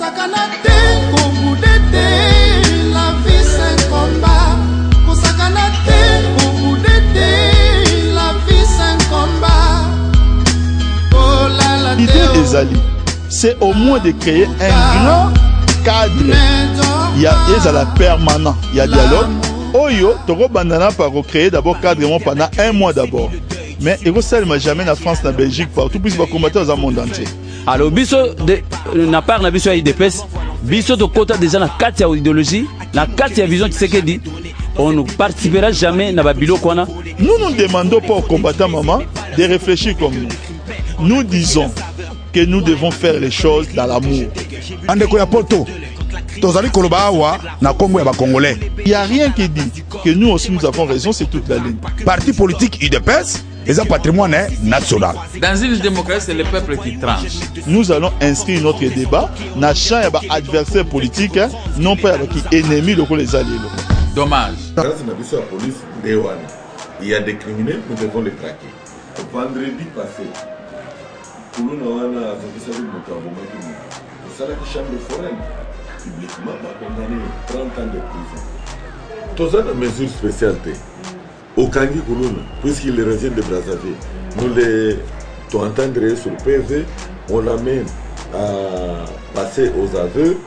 Kosakana te, kobudete, la vie c'est un combat. Kosakana te, kobudete, la vie c'est un combat. Oh la la. L'idée des alliés, c'est au moins de créer un grand cadre. Il y a la permanent, il y a dialogue. Oyo, Toro Bandana par recréer d'abord cadrement pendant un mois d'abord. Mais il ne jamais en France, en Belgique, partout, puis il va combattre dans le monde entier. Alors, biso na part na biso ya IDPS, biso to kota déjà na carte ya idéologie, na carte ya vision Tshisekedi, on ne participera jamais na babilo kwana. Nous ne demandons pas aux combattants maman de réfléchir comme nous. Nous disons que nous devons faire les choses dans l'amour. Andeko ya poto. Tozali koloba awa na Congo ya ba Congolais. Il n'y a rien qui dit que nous aussi nous avons raison, c'est toute la ligne. Parti politique UDPS, c'est un patrimoine national. Dans une démocratie, c'est le peuple qui tranche. Nous allons inscrire notre débat dans le champ de adversaires politiques, non pas avec ennemis locaux, les alliés locaux. Dommage. Grâce à la police, il y a des criminels, nous devons les traquer. Vendredi passé, pour nous, on a fait ça la chambre foraine. Publiquement, m'a condamné 30 ans de prison. Tout ça, une mesure spéciale. Au Kangi Koulouna, puisqu'il revient de Brazzaville, nous les entendrons sur PV, on l'amène à passer aux aveux,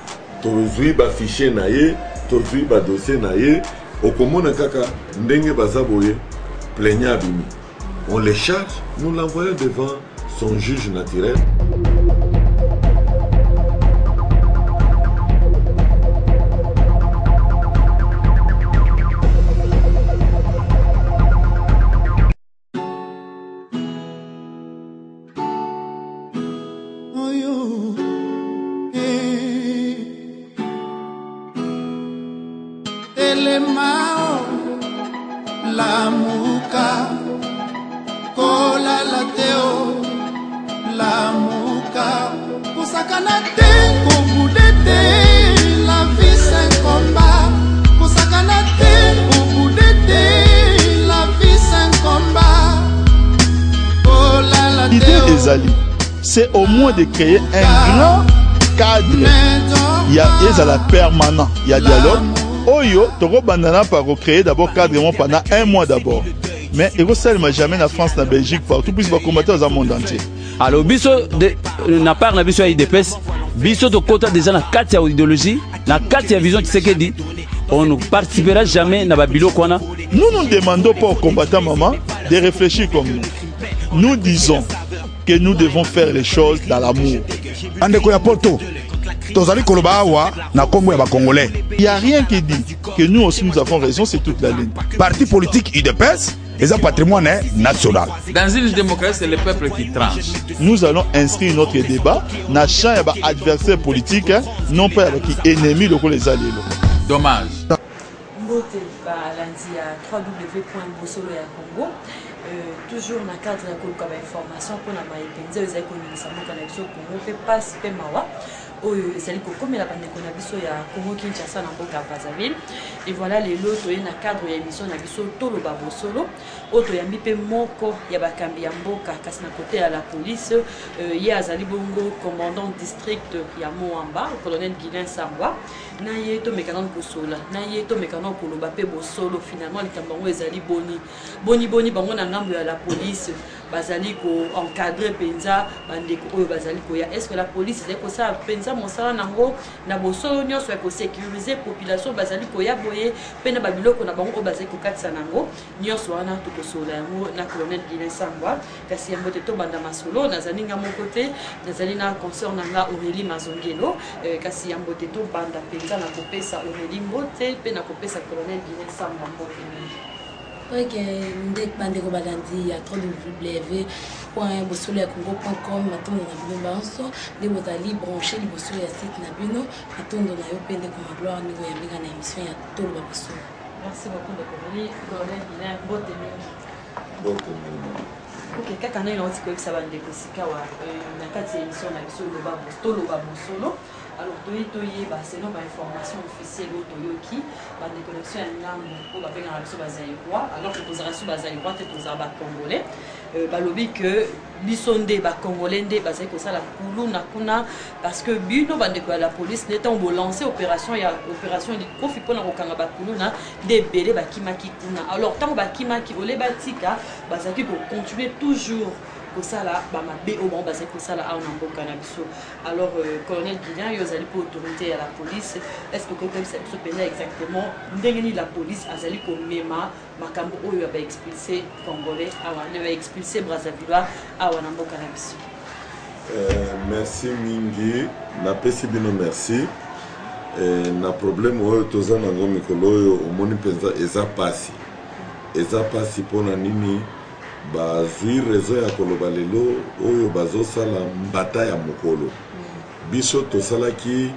tozui ba fichier naïe, tozui ba dossier naïe, au commun kaka ndenge bazaboye, plaignant abimi. On les charge, nous l'envoyons devant son juge naturel. La muka, kola la teo, la muka, kusakana te, kobudete, la vie c'est un combat. Kusakana te, kobudete, la vie c'est un combat. Oh la la. L'idée des alliés, c'est au moins de créer un grand cadre. Il y a la permanent, il y a dialogue. Oyo, Toro Bandana par recréer d'abord cadrement pendant un mois d'abord. Mais il ne jamais en France, en Belgique, partout, puis il va combattre dans le monde entier. Alors, biso na part na biso ya IDPS, biso to kota déjà na carte ya idéologie, na carte ya vision Tshisekedi, on ne participera jamais na babilo kwana. Nous ne demandons pas aux combattants maman de réfléchir comme nous. Nous disons que nous devons faire les choses dans l'amour. Andeko ya poto. Tozali koloba awa na Congo ya ba Congolais. Il n'y a rien qui dit que nous aussi nous avons raison, c'est toute la ligne. Parti politique UDPS, c'est un patrimoine national. Dans une démocratie, c'est le peuple qui tranche. Nous allons inscrire notre débat dans le champ de adversaires politiques, non pas avec ennemis locaux, les alliés locaux. Dommage. Mbote lundi à www.bosolo.congo. Toujours dans le cadre de la information pour la maïpenze, vous avez connu ça, nous connaissons Congo, fait pas si peu mawa. C'est comme la pandémie qu'on a vu ya Congo Kinshasa na mboka Brazzaville. Et voilà les lots na cadre ya émission na biso tolo babosolo. Auto yambi pe moko ya bakambi ya mboka kasi na côté à la police. Ya azali bongo commandant district ya Moamba, colonel Guilin Sambwa. Na yeto mekanon kosola, na yeto mekanon koloba pe bosolo finalement likambango ezali boni bango na ngambo ya la police bazali ko encadrer penza bandeko oyo bazali ko ya. Est-ce que la police est ko ça penza mosala nango na bosolo nyonso ya ko sécuriser population bazali ko ya boye pe na babiloko na bango bazali ko katisa nango nyonso wana to kosola yango na colonel Guilin Sambwa kasi ya mbote to banda masolo nazali nga mon côté nazali na concert nanga Aurélie Mazongelo kasi ya mbote to banda penza na kopesa Aurélie mbote pe na kopesa colonel Guilin Sambwa mbote. Ok, ndek bandeko balandi ya www.bosolo.congo.com matondo na bino banso nde bozali branché liboso ya site na bino matondo na yo mpe ndeko magloire ndeko ya mbika na émission ya tolo babosolo. Merci beaucoup de Aurélie, colonel Guilin mbote mingi. Ok, kaka na ino koyebisa bandeko sika wa na kati ya émission na biso tolo babosolo. Alors, toyeba selon ma information officielle au Toyoki, la déconnexion est énorme pour la peine à la base alors que nous avons base te tous congolais. balobi que bisonde ba congolais nde bazali kosala kuluna kuna parce que bino bandeko ya la police nde ntango bolancer opération likofi mpona kokanga bakuluna nde ebele bakimaki kuna. Alors ntango bakimaki ole batika bazalaki kocontinue toujours kosala bamabe oyo bango bazali kosala awa na mboka na biso. Alors colonel Guillan yo ozali mpo autorité ya la police, est-ce que koyebisa biso mpenza exactement ndenge nini la police azali komema makambo oyo baexpulse congolais awa baexpulse brazzavillois awa na mboka na biso? Merci mingi, napesi bino merci. Na problème oyo toza nango mikolo oyo omoni mpenza eza pasi mpona nini bazwi raison ya koloba lelo oyo bazosala mbata ya mokolo. Biso tosalaki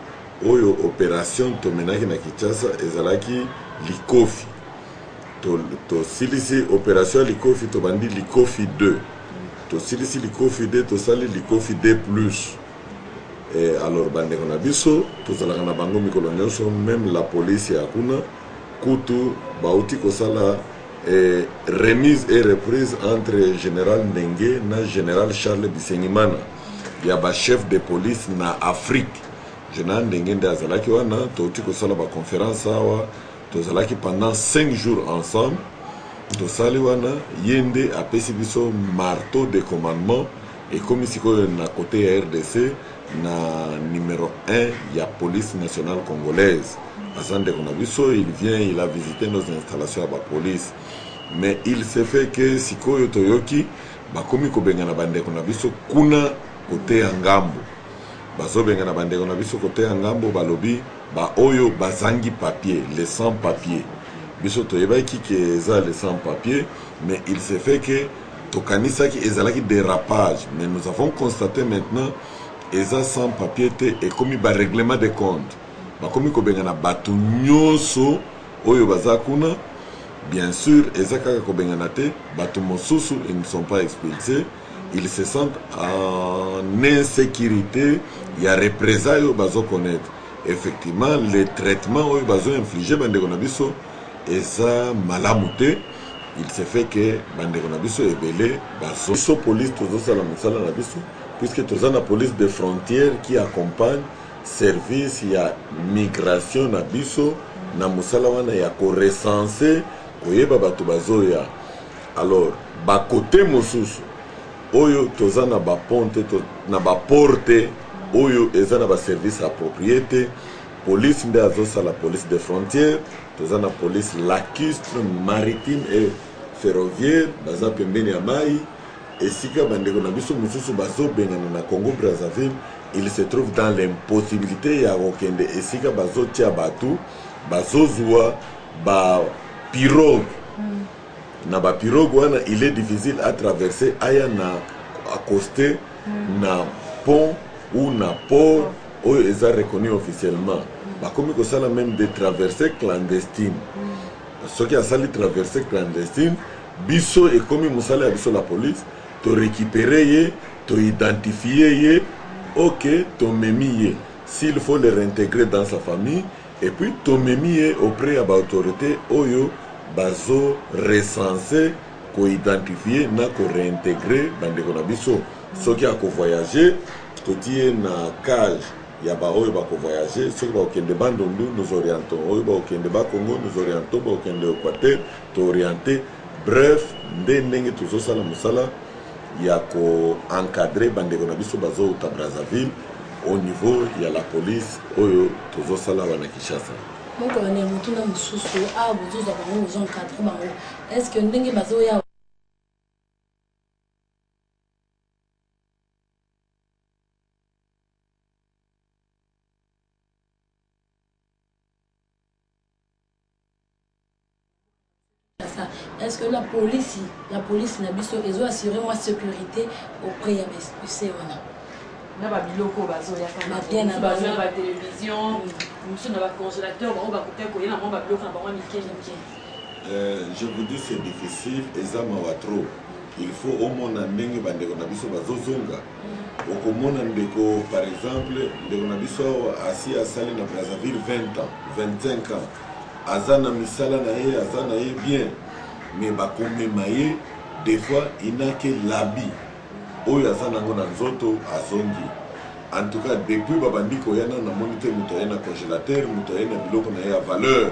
oyo opération tomenaki na Kinshasa ezalaki likofi tosilisi opération ya likofi tobandi likofi 2 tosilisi likofi 2 tosali likofi 2+. Alors bandeko na biso tozalaka na bango mikolo nyonso, même la police ya kuna kutu bauti kosala remise et reprise entre général Ndenge na général Charles Bisengimana ya ba chef de police na Afrique. Général Ndenge nde azalaki wana touti kosala ba conférence awa tozalaki pendant 5 jours ensemble tosali wana yende apesi biso marteau de commandement et comme sikoyo na côté ya RDC na numéro 1 ya police nationale congolaise. Azande konabiso il a visité nos installations à la police. Mais il se fait que sikoyo toyoki bakomi kobengana bandeko na biso kuna côté ya ngambo. Bazo bengana bandeko na biso côté ya ngambo balobi ba oyo bazangi papier, les sans papier. Biso toyebaki que eza les sans papier, mais il se fait que tokanisa ki ezalaki dérapage. Mais nous avons constaté maintenant eza sans papier et comme ba règlement de compte. Bakomi kobengana batu nyoso oyo bazakuna. Bien sûr, ezaka kobengana te batu mosusu ils ne sont pas expulsés, ils se sentent en insécurité, il y a représailles au bazo connaître. Effectivement, les traitements au bazo infligé bandeko na biso eza malamute. Il se fait que bandeko na biso ebele bazo police tozo sala musala na biso puisque toza na police de frontières qui accompagne service ya migration na biso na musala wana ya ko recenser koyeba bato bazoya. Alors ba côté mosusu oyo toza na ba ponte na ba porte oyo eza na ba service approprié. Police nde azosala police de frontières, toza na police lacustre maritime et ferroviaire baza pembeni ya mai. Esika bandeko na biso mosusu bazobengana na Congo Brazzaville, il se trouve dans l'impossibilité ya kokende esika bazotia batu bazozwa ba pirogue. Na ba pirogue wana il est difficile à traverser aya na accoster na pont ou na port oyo eza reconnu officiellement. Bakomi kosala même des traversées clandestines. Soki asali traversée clandestine biso et comme musala ya biso la police to récupérer ye, to identifier ye, ok, to memi ye. S'il faut le réintégrer dans sa famille et puis to memi ye auprès de l'autorité oyo bazo recenser, ko identifier na ko réintégrer bandeko na biso. Soki a ko voyager to tie na cage ya ba oyo ba ko voyager, soki ba okende bandundu nous orientons, oyo ba okende ba Congo nous orientons, ba okende Équateur to orienter. Bref, ndenge tozosala musala ya ko encadrer bandeko na biso bazo ta Brazzaville au niveau ya la police oyo tozosala wana Kinshasa. Mon colonel mutuna mususu a bozoza bango bozo encadrer bango. Est-ce que ndenge bazo ya est-ce que la police n'a biso ils ont assuré moi sécurité auprès de l'expulsé wana na ba biloko bazoya kama bien na ba télévision monsieur na ba congélateur ba kote ko yena mo ba biloko na ba mike. Je vous dis c'est difficile ezama wa trop. Il faut au moins ndenge bandeko na biso bazozonga. Okomona ndeko par exemple ndeko na biso asi asali na Brazzaville 20 ans, 25 ans. Azana misala na ye azana ye bien. Mais bakomema ye des fois il n'a que l'habit oyo aza nango na nzoto azongi. En tout cas depuis babandi koyana na moniteur muto na congélateur muto na biloko na ya valeur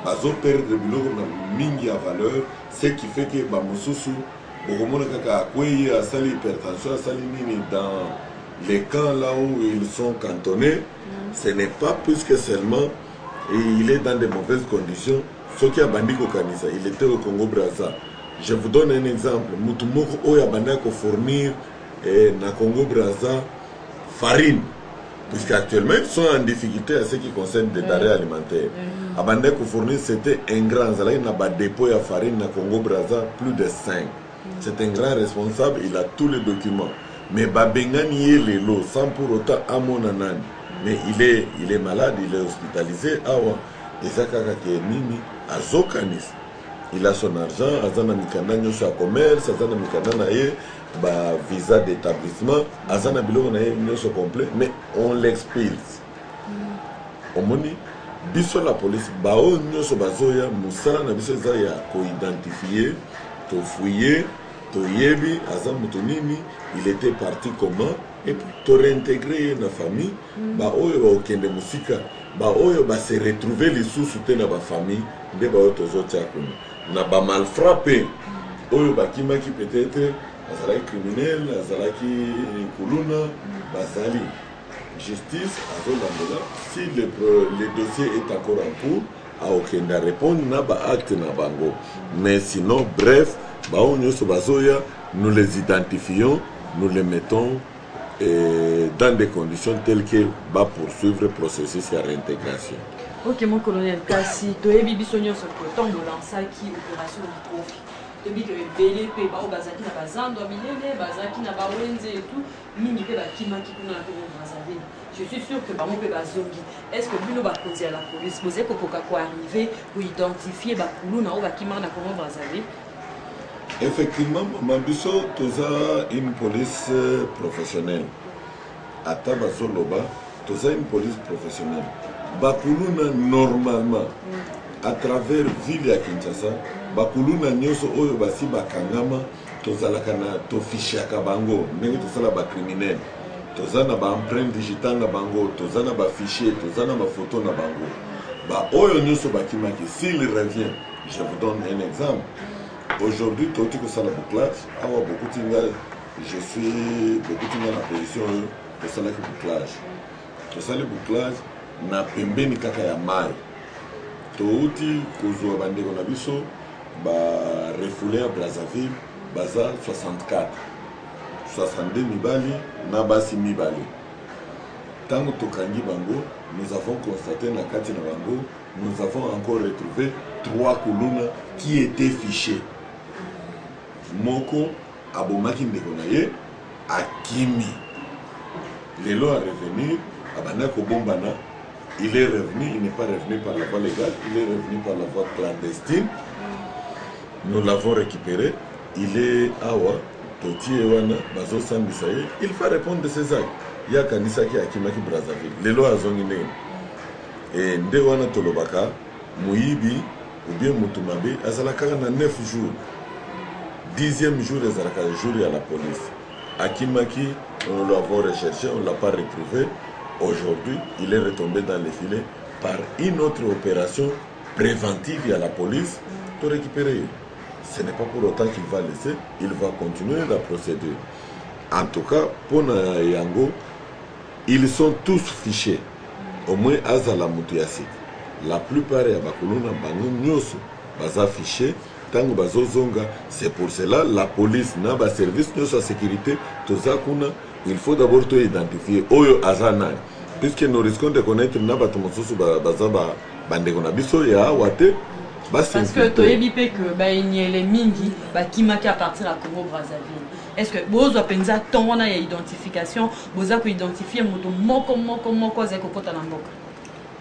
bazo perdre biloko na mingi ya valeur, ce qui fait que ba mususu bokomona kaka akweye asali hypertension asali nini dans les camps là où ils sont cantonnés. Ce n'est pas plus que seulement et il est dans de mauvaises conditions. Ce qui a bandi kokanisa, il était au Congo Brazza. Je vous donne un exemple. Mutu moko oyo banda ko fournir na Congo Brazza farine, puisqu'actuellement ils sont en difficulté à ce qui concerne des denrées alimentaires. Abandé qu'on fournit, c'était un grand, il y a un dépôt de farine dans Congo Brazza, plus de 5. C'est un grand responsable, il a tous les documents. Mais Babengani est le lot, sans pour autant Amonanan. Mais il est malade, il est hospitalisé. Awa, et ça, Mimi, à Zokanis. Il a son argent, Azana Mikanda, Nyosa commerce, Azana Mikanda, visa d'établissement, Azana Bilo, on a complet, mais on l'expulse. Au moni, biso la police, bao nyoso bazoya, musala na biso zaya ko identifier, to fouiller, to yebi, Azam mutonini, il était parti comment, et puis to réintégrer la famille, oyo ba okende musika, oyo ba se retrouver les sous-soutens dans la famille, de ba oyo tozotia kuna. Na ba mal frappé, oyo ba kimaki peut-être azalaki criminel, azalaki kuluna, bazali justice azolandela. Si le dossier est encore en cours, a aucun répondre na ba acte na bango. Mais sinon, bref, bazoya, nous les identifions, nous les mettons dans des conditions telles que va poursuivre le processus de réintégration. Ok, mon colonel, kasi toyebi biso nyonso kotombola nsaki opération de profit. Toyebi que belé pe ba bazaki na bazando minene, bazaki na bawenze et tout, mingi pe bakimaki kuna na Congo Brazzaville. Je suis sûr que bango pe bazongi. Est-ce que bino ba poser à la police, poser kokoka ko arriver pour identifier ba kulu na o bakimaki na Congo Brazzaville? Effectivement, Mambiso, toza une police professionnelle. À Tabasoloba, toza une police professionnelle. Bakuluna normalement, à travers ville à Kinshasa, Bakuluna nyoso oyo basi bakangama, tozalaka na tofichiaka bango, ndenge tozala ba criminel. Tozana ba empreinte digitale na bango, tozana ba fichier, tozana ba photo na bango. Ba oyo nyoso bakimaki, s'il revient, je vous donne un exemple. Aujourd'hui, Toti Kosala bouclage, awa beaucoup tinga, je suis beaucoup tinga la position de Sala bouclage. Tosala bouclage na pembeni kaka ya mai. Toti kozwa bandeko na biso ba refoulé à Brazzaville, baza 64. 62 mibali na basi mibali. Tango tokangi bango, nous avons constaté na kati na bango, nous avons encore retrouvé 3 kuluna qui étaient fichés. Moko abomaki ndeko na ye akimi. Lelo à revenir, abana kobombana, il est revenu, il n'est pas revenu par la voie légale, il est revenu par la voie clandestine. Nous l'avons récupéré, il est awa, Toti Ewana, Bazo Sambisaye, il va répondre de ses actes. Il y a Kanisaki Akimaki Brazzaville, Lelo Azongine. Et Ndewana Tolobaka, Mouibi, ou bien Moutumabe, Azalaka na 9 jours. 10e jour, Azalaka jour à la police. Akimaki, on l'a recherché, on ne l'a pas retrouvé. Aujourd'hui, il est retombé dans les filets par une autre opération préventive à la police pour récupérer. Ce n'est pas pour autant qu'il va laisser, il va continuer la procédure. En tout cas, pour Yango, ils sont tous fichés. Au moins, Azala Moutiasik. La plupart de Bakuluna Bangu Nyoso, Baza fiché, Tango Bazo Zonga. C'est pour cela la police n'a pas service de sa sécurité. Tozakuna, il faut d'abord te identifier. Oyo Azana. Puisque nous risquons de connaître Nabatomosu Bazaba Bandegona Biso ya Wate. Parce que Toyebi pe que il y a les mingi qui marquent à partir de Congo Brazzaville. Est-ce que vous avez pensé tant on a identification, vous avez identifié moto moko zeko kota na mboka.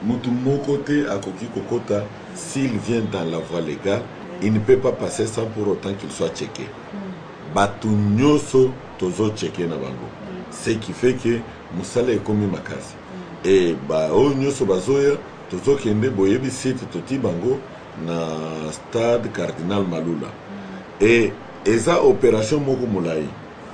Moto moko te akoki kokota s'il vient dans la voie légale, il ne peut pas passer sans pour autant qu'il soit checké. Batu nyoso tozo checké na bango. Ce qui fait que musala ekomi makasi. Et o nyoso bazoya tozo kende boyebi site toti bango na stade Cardinal Malula. Et eza opération moko molai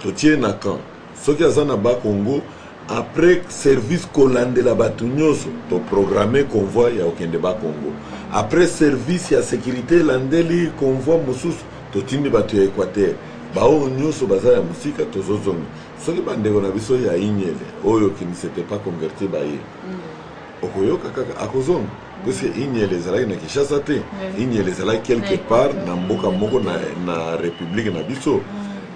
totie na camp soki aza na ba Congo après service kolandela bato nyonso toprogramme convoi ya okende ba Congo après service ya sécurité landeli convoi mosusu totindi bato ya Équateur bao nyonso baza ya musika tozozonga soki bandeko na biso ya inyele oyo qui ne s'était pas converti baye okoyoka kaka akozonga parce que inyele ezalaki na Kinshasa te inyele ezalaki quelque part na mboka moko na république na biso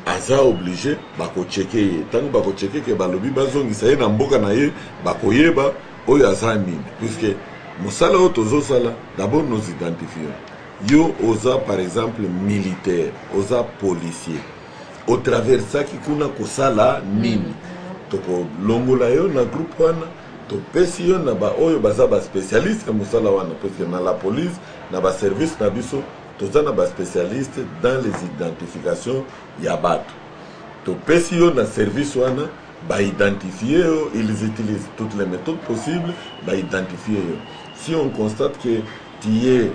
aza obligé bakocheke ye ntango bakocheke ke balobi bazongisa ye na mboka na ye bakoyeba oyo aza nini puisque mosala oyo tozosala d'abord nous identifions yo oza par exemple militaire oza policier otraversaki kuna kosala nini tokolongola yo na groupe wana topesi yo na baoyo baza baspécialiste ya mosala wana parce que na la police na baservice na biso toza na baspécialiste dans les identifications ya bato topesi yo na service wana baidentifier yo ils utilisent toutes les méthodes possibles baidentifier yo si on constate que tu es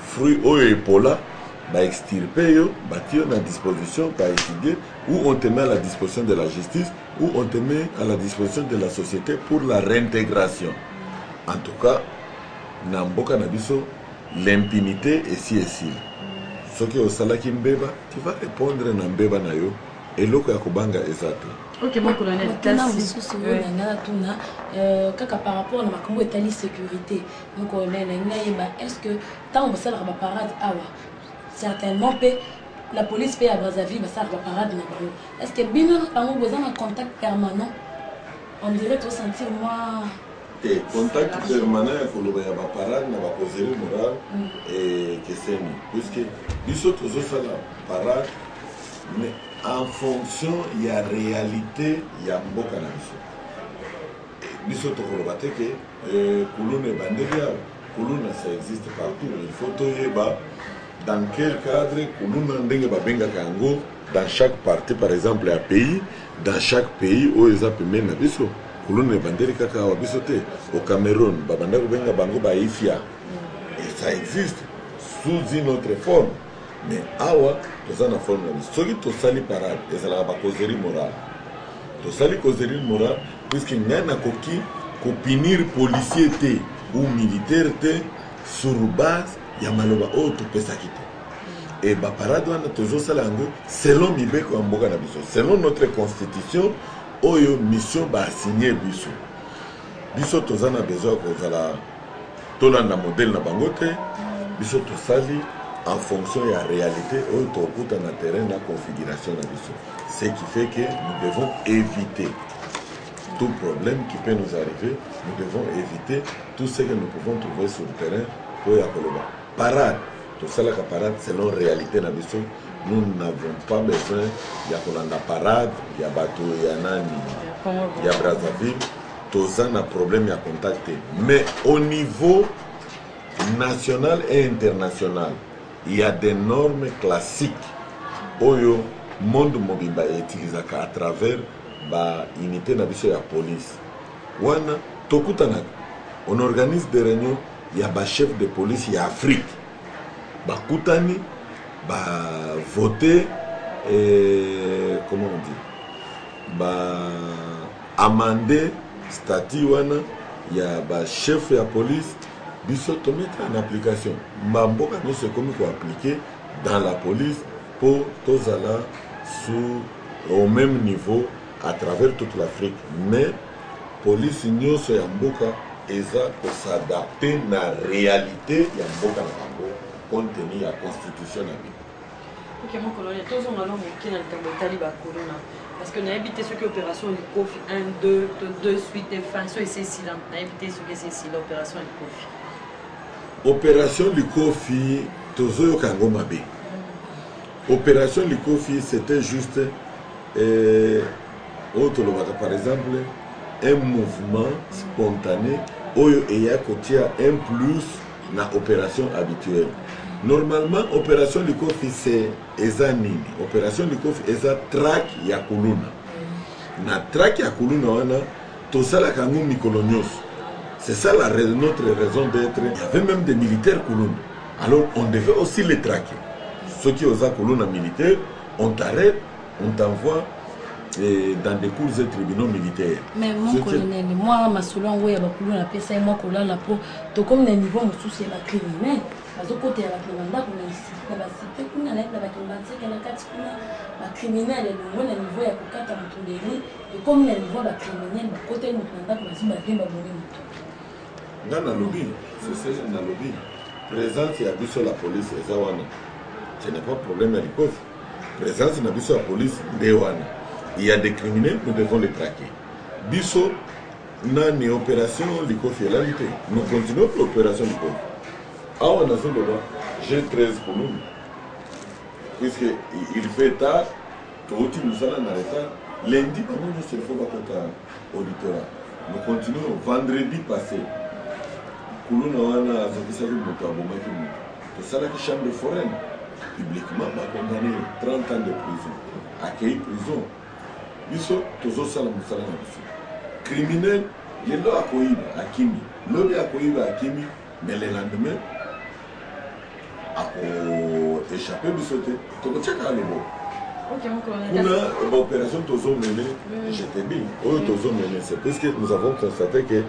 fruit oyo epola extirper yo bati yo na disposition étudier ou on te met à la disposition de la justice ou on te met à la disposition de la société pour la réintégration. En tout cas na mboka na biso l'impunité est si et si soki osalaki mbeba tu vas répondre na mbeba na yo eloko ya kobanga eza te. Ok, mon colonel, kaka par rapport à ma combo étali sécurité, mon colonel, est-ce que tant que ça la parade awa certainement la police fait à Brazzaville ça la parade na est-ce que bino bango besoin un contact permanent on dirait tout sentir moi et contact permanent pour le ya ba parade na ba causerie morale et que c'est puisque biso tozo sala parade mais en fonction il y a réalité il y a mboka na biso biso tokoloba te ke kuluna bandelia kuluna ça existe partout il faut toyeba dans quel cadre kuluna ndenge babengaka yango dans chaque partie par exemple ya pays dans chaque pays oyo eza pembeni na biso kuluna bandeli kaka wa biso te au Cameroun babanda kobenga bango ba ifia et ça existe sous une autre forme mais awa toza na forme na biso soki tosali parade ezalaka ba causerie morale tosali causerie morale puisque ngai nakoki kopinir policier te ou militaire te sur base ya maloba oyo topesaki te et baparade wana tozosala yango selon mibeko ya mboka na biso selon notre constitution oyo mission baasigne biso toza na besoin kozala tolanda modèle na bango te biso tosali en fonction de la réalité oyo tokuta na terrain na configuration na biso ce qui fait que nous devons éviter tout problème qui peut nous arriver nous devons éviter tout ce que nous pouvons trouver sur le terrain pour ya koloba parade tosalaka parade selon réalité na biso nous n'avons pas besoin ya kolanda parade ya bato ya nani ya Brazzaville toza na problème ya contacter mais au niveau national et international il y a des normes classiques oyo monde mobimba utilisaka à travers ba unité na biso ya police wana tokutanaka on organise des réunions ya ba chef de police ya Afrique bakutani ba voter comment on dit ba amender statut wana ya ba chef ya police biso to mettre en application mboka nyonso ekomi ko appliquer dans la police pour tozala au même niveau à travers toute l'Afrique mais police nyonso ya mboka eza ko s'adapter na réalité ya mboka na bango compte tenu ya constitution na biso. Ok, mon colonel, tous on allons montrer dans le temps de corona parce que n'a évité ce que opération Likofi 1 2 suite et fin so c'est silent n'a évité ce que c'est silent opération Likofi. Opération Likofi tozo kango mabe. Opération Likofi c'était juste par exemple un mouvement spontané oyo eya kotia un plus na opération habituelle. Normalement opération Likofi c'est eza nini? Opération Likofi eza track ya kuluna. Na track ya kuluna wana tosala kango mikolo nyonso. C'est ça notre raison d'être. Il y avait même des militaires Kouloun. Alors on devait aussi les traquer. ceux qui osent colonne militaire, on t'arrête, on t'envoie dans des cours et tribunaux militaires. Mais mon colonel, moi, ma selon oui, il y a beaucoup de personnes, moi, colonel, la peau, tout comme les niveaux, mon souci, la criminel. Parce que côté la criminelle, on a la cité, on a la criminelle, et le niveau, il y a quatre ans, et comme les niveaux, la criminelle, côté, on a bien dans le lobby, c'est ça, dans le lobby. Présence, il y a vu sur la police, et ça, ce n'est pas problème à l'époque. Présence, il y a vu sur la police, il y a des criminels, nous devons les traquer. Bisso, nous avons une opération, l'ICOF-Finalité. Nous continuons l'opération l'ICOF. Ah, on a fait le droit. J'ai 13 pour nous. Puisqu'il fait tard, nous allons arrêter. Lundi, nous ne se faisons pas auditoire. Nous continuons. Vendredi passé, nous avons fait ça, la chambre foraine. Publiquement, on a condamné 30 ans de prison. Accueilli prison. Biso, tous ça la musala na biso. Criminel, les lois à Koïba, à Kimi. L'autre à Koïba, à Kimi, mais le lendemain, à échapper bisoté. Tu peux checker à l'eau. On a une opération Tozo menée, j'étais bien. Tozo menée, c'est parce que nous avons constaté que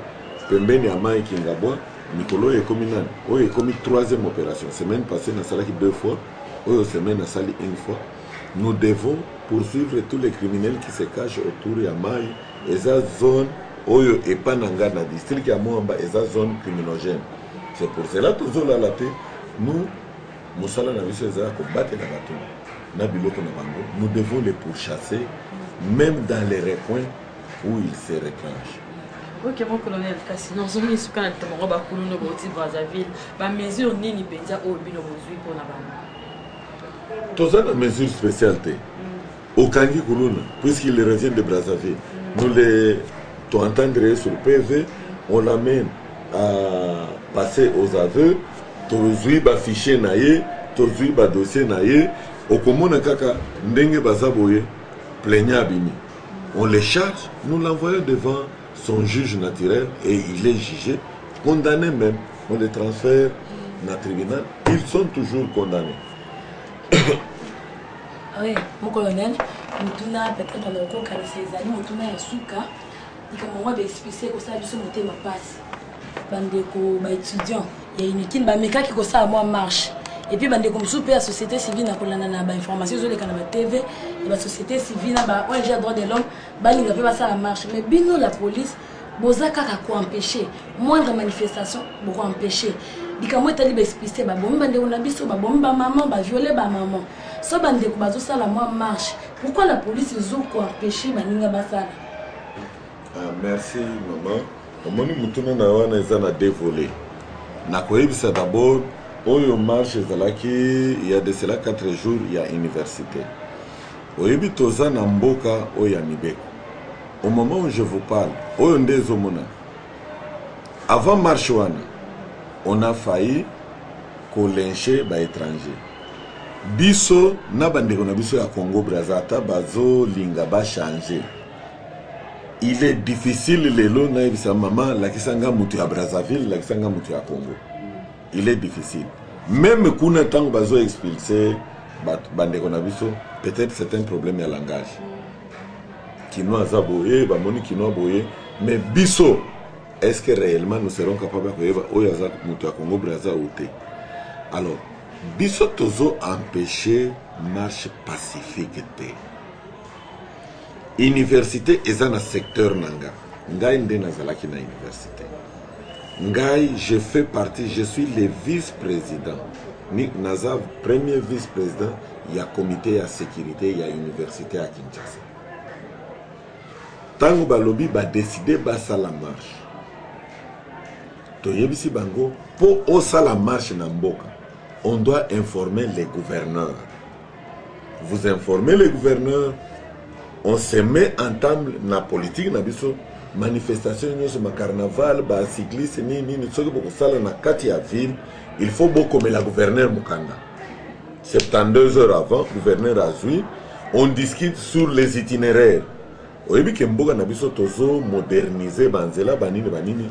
Pembeni Ama et Kingabwa, Nicolo est commis nan. Il est commis 3e opération. Semaine passée, na salaki 2 fois. Semaine na sali 1 fois. Nous devons poursuivre tous les criminels qui se cachent autour de Yamaï, et la zone Oyo et Panangana, district Yamoamba, et la zone criminogène. C'est pour cela que nous, Moussala Naviso combattre la bateau. Nous devons les pourchasser, même dans les recoins où ils se retranchent. Ok, mon colonel, sinon, nous sommes sur le Tamaro, Bakouno, Brazzaville, ma mesure Nini Benza, au Bino Bozui pour la bande. Tous une mesure spécialité. Au Kangi Koulouna, puisqu'il revient de Brazzaville, nous les entendrons sur le PV, on l'amène à passer aux aveux, tozui ba fichier naïe, tozui ba dossier naïe, au commun kaka ndenge bazaboye, plaignant abimi. On les charge, nous l'envoyons devant son juge naturel et il est jugé, condamné même. On les transfère dans le tribunal, ils sont toujours condamnés. Oui, mon colonel, nous avons peut-être dans le cours de ces années, nous avons un souka, nous avons expliqué que ça a été ma passe. Les étudiants, il y a une équipe qui a moi marche. Et puis, la société civile a des informations sur les canaux TV, et la société civile a des droits de l'homme, il a fait ça marche. Mais bien, la police, Bozaka a empêché, moindre manifestation, pour empêcher. Bikamo etali ba expliquer ba bomba ndeko na biso ba bomba maman ba violer ba maman so ba ndeko bazo sala moi marche. Pourquoi la police zo ko empêcher ba ninga basala? Merci maman. Omoni mutuna na wana ezana dévolé. Na koyebisa d'abord oyo marche ezalaki il y a de cela 4 jours il y a université. Oyebi toza na mboka oyo ya Mibeko. Au moment où je vous parle, oyo ndezo mona. Avant marche wana on a failli lyncher les étrangers. Biso, na bandeko na biso ya Congo Brazzaville, bazo linga ba changer. Il est difficile lelo na ibisa maman la kisanga mutu ya Brazzaville, la kisanga mutu ya Congo. Il est difficile. Même kuna tango bazo expulser bandeko na biso, peut-être c'est un problème de langage. Kinoa zaboye, ba moni kinoa boye, mais biso est-ce que réellement nous serons capables de faire au Congo Brazzaville? Alors, biso tozo empêcher marche pacifique. Université est dans le secteur nanga. Ngai nde nazalaki na université. Ngai, je fais partie, je suis le vice-président. Nick Nazav, premier vice-président, il y a comité à sécurité, il y a université à Kinshasa. Tango balobi ba décider ba ça la marche. Toyebisi bango pour osa la marche na mboka. On doit informer les gouverneurs. Vous informez les gouverneurs, on se met en table na politique na biso manifestation sur ma carnaval, ba cycliste ni soki boko sala na kati ya ville, il faut beaucoup mais la gouverneur Mukanda. 72 heures avant, gouverneur Azui, on discute sur les itinéraires. Oyebi ke mboka na biso tozo moderniser banzela banini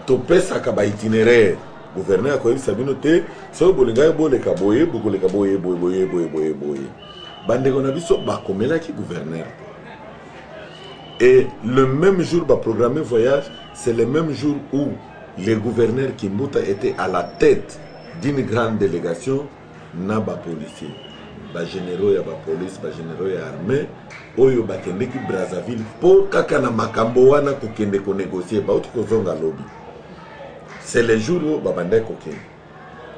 topesa ka ba itinéraire gouverneur akoyebisa bino te soki bolingai boleka boye bokoleka boye bandeko na biso bakomelaki gouverneur. Et le même jour programmé voyage, c'est le même jour où le gouverneur Kimbuta était à la tête d'une grande délégation na ba policier ba généraux ya ba police ba généraux ya armée oyo bakende ki Brazzaville po kaka na makambo wana kokende ko négocier ba uti kozonga lobby. C'est le jour où babanda kokende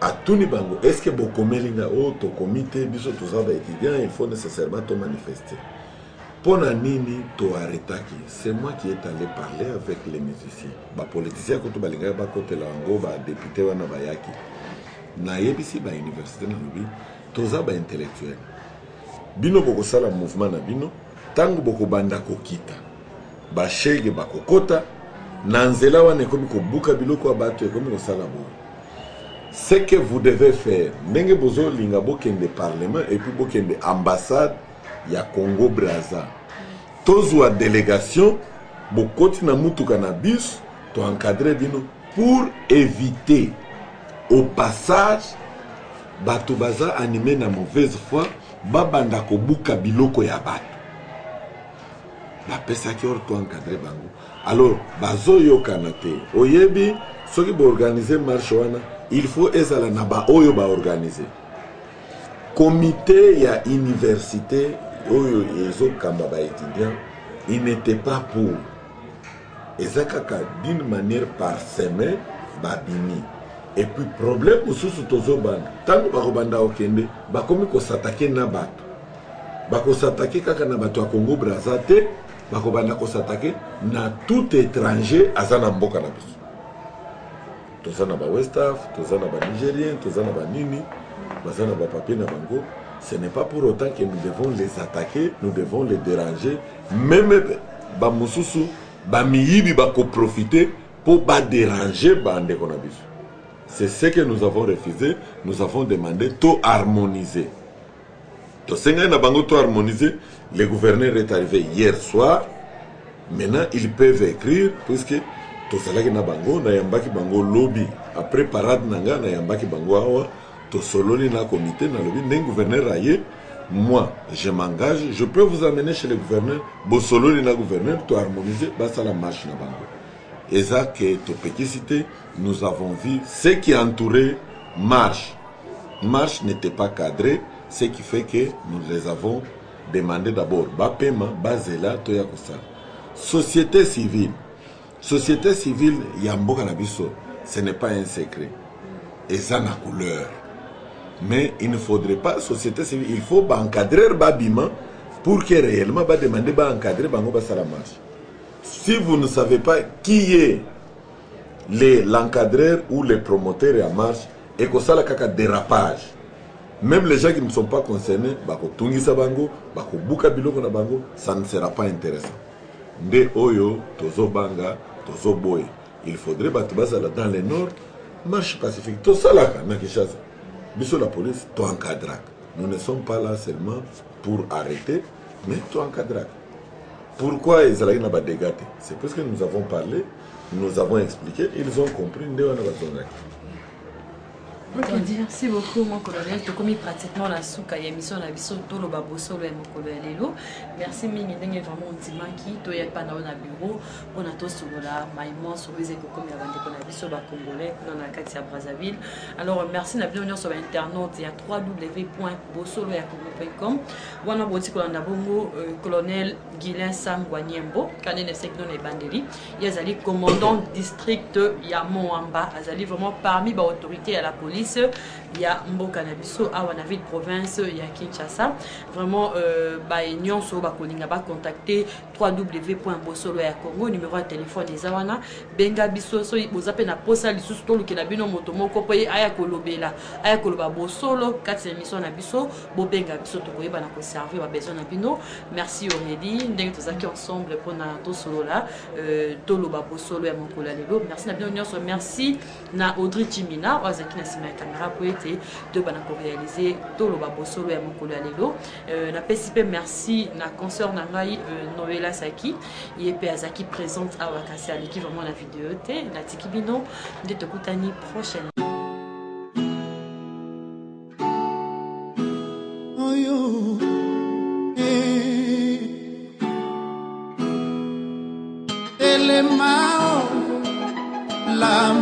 à tuni bango est-ce que bokomelinga o to comité biso toza ba étudiants il faut nécessairement to manifester. Pona nini to arrêtaki, c'est moi qui est allé parler avec les musiciens ba politiciens ko to balinga ba côté la ngo ba député wana bayaki na yebisi ba université na lobby toza ba intellectuel bino boko sala mouvement na bino tango boko banda ko kita ba shege ba kokota na nzela wana komi ko buka biloko abato komi ko sala bo. Ce que vous devez faire ndenge bozo linga bokende parlement et puis bokende ambassade ya Congo Brazza tozwa délégation bokoti na mutuka na bus to encadrer bino pour éviter au passage bato baza animé na mauvaise foi babanda ko buka biloko ya bato bapesaki or to encadrer bango. Alors bazo yokana te oyebi soki bo organiser marche wana il faut ezala na ba oyo ba organiser comité ya université oyo ezo kamba ba étudiants il n'était pas pour ezakaka d'une manière parsemée babini. Et puis problème mususu tozobanda tango bakobanda okende bakomi ko s'attaquer na bato bako s'attaquer kaka na bato ya Congo Brazza te bakobanda ko s'attaquer na tout étranger azana mboka na biso tozana ba West Af tozana ba Nigérien tozana ba nini bazana ba papier na bango. Ce n'est pas pour autant que nous devons les attaquer, nous devons les déranger. Même ba mususu ba miyibi bako profiter pour ba déranger bande konabiso. C'est ce que nous avons refusé. Nous avons demandé tout harmoniser. Tout senga na bango tout harmoniser. Le gouverneur est arrivé hier soir. Maintenant, ils peuvent écrire puisque tout ça là na bango na yambaki bango lobby. Après parade nanga na yambaki bango awa. To sololi na comité na lobby ndeng gouverneur aye. Moi, je m'engage. Je peux vous amener chez le gouverneur. Bo sololi na gouverneur to harmoniser. Basa la marche na bango. Et ça que tu peux citer, nous avons vu ce qui entourait Marche. Marche n'était pas cadré, ce qui fait que nous les avons demandé d'abord bas paiement, bas zéla, toya kosa. Société civile. Société civile, yambo kanabiso, ce n'est pas un secret. Et ça n'a couleur. Mais il ne faudrait pas société civile, il faut encadrer babima pour que réellement ba demander ba encadrer bango ba sala marche. Si vous ne savez pas qui est l'encadreur ou les promoteurs en marche, et que ça a dérapage, même les gens qui ne sont pas concernés, ça ne sera pas intéressant. De Oyo, Tozo Banga, Tozo Boy. Il faudrait dans le nord, marche pacifique. Tout ça là, la police, tout encadra. Nous ne sommes pas là seulement pour arrêter, mais tout encadra. Pourquoi Israël n'a pas dégâté? C'est parce que nous avons parlé, nous avons expliqué, ils ont compris. Ok, merci beaucoup mon colonel. Tu as commis pratiquement la souka et émission la vision tout le babosolo et mon colonel. Merci mingi ndenge vraiment ndima qui to ya pana na bureau on a tous sur la maïmon sur les éco comme avant de la vision ba congolais dans la carte à Brazzaville. Alors merci na bienvenue sur internet il y a www.bosoloyakongo.com. Wana boti kolanda bongo colonel Guilain Sangwanyembo kanene sekno ne bandeli. Yazali commandant district ya Moamba, azali vraiment parmi ba autorités à la police. Il y a Mboka Nabiso, à Wanaville province, il y a Kinshasa. Vraiment, Union Soba Kolinga ba contacter www.bosoloyakongo, numéro de téléphone des Awana. Benga Biso, so vous appelez na posa li susto lu kelabino motomoko poye aya kolobela, aya koloba bosolo, 4 émissions na biso, bo benga biso to koyeba na ko servir ba besoin na bino. Merci Aurélie, ndenge tozaki ensemble pour na to solo là, toloba bosolo ya mokola lelo. Merci na bienvenue, merci na Audrey Chimina, ozaki na sima caméra pour être de banako réaliser tout le babosolo ya mokolo ya lelo na PCP merci na concert na ngai Noëlla Saki yepe azaki présente à Wakasi aliki vraiment la vidéo te na tikibino de tokutani prochaine. motema la